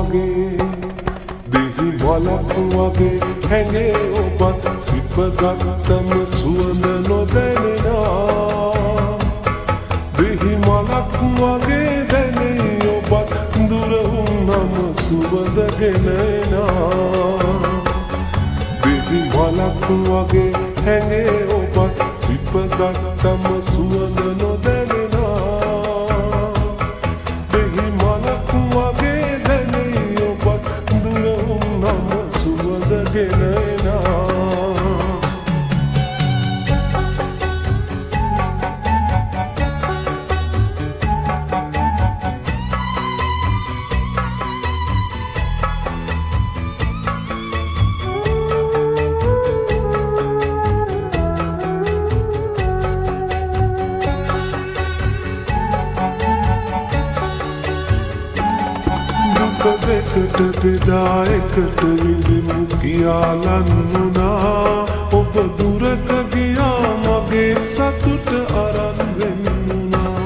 වගේ දෙහි මලක් වගේ හැඟේ ඔබත් සිපගත්තම සුවඳ නොදැනෙනා දෙහි මලක් වගේ දැනේ ඔබත් දුර වුණම සුවඳ ගෙනෙනා දෙහි මලක් වගේ හැඟේ ඔබත් සිපගත්තම සුවඳ නොදැනෙනා දෙහි මලක් වගේ දැනේ ඔබත් දුර වුණම සුවඳ ගෙනෙනා දෙකට බෙදා එකට විඳිමු කියාලන්නුනා ඔබ දුරක ගියා මගේ සතුට අරන් වෙන්නුනා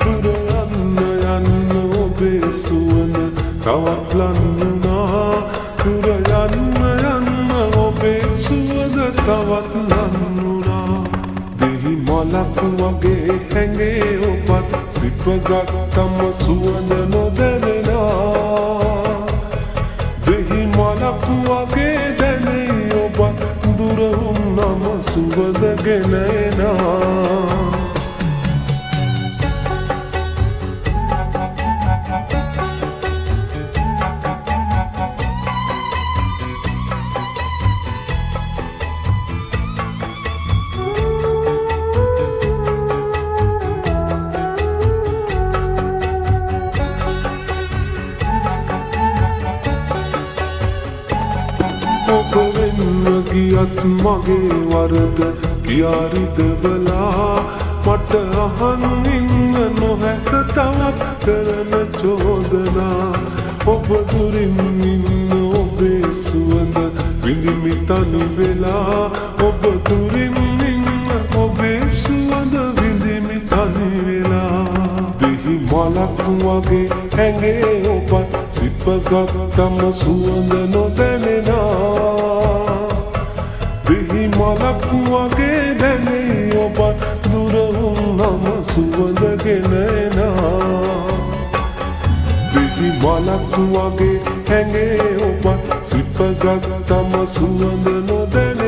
දුර යන්න යන්න ඔබේ සුවඳ තවත් ලන්නුනා දුර යන්න යන්න ඔබේ සුවඳ තවත් ලන්නුනා දෙහි මලක් වගේ හැඟේ ඔබත් සිපගත්තම සුවඳ නොදැනෙනා දෙහි මලක් වගේ දැනේ ඔබත් දුර වුණම සුවඳ ගෙනෙනා ඔබ වෙන්න ගියත් මගේ වරද කියාරිදවලා මට අහන් ඉන්න නොහැක තවත් කරන චෝදනා ඔබ දුරින් ඉන්න ඔබේ සුවඳ විඳිමි තනි වෙලා ඔබ දුරින් ඉන්න ඔබේ සුවඳ විඳිමි තනි වෙලා දෙහි මලක් වගේ හැඟේ ඔබත් සිපගත්තම සුවඳ නොදැනෙනා දෙහි මලක් වගේ දැනේ ඔබත් දුර වුණම සුවඳ ගෙනෙනා දෙහි මලක් වගේ හැඟේ ඔබත් සිපගත්තම සුවඳ නොදැනෙනා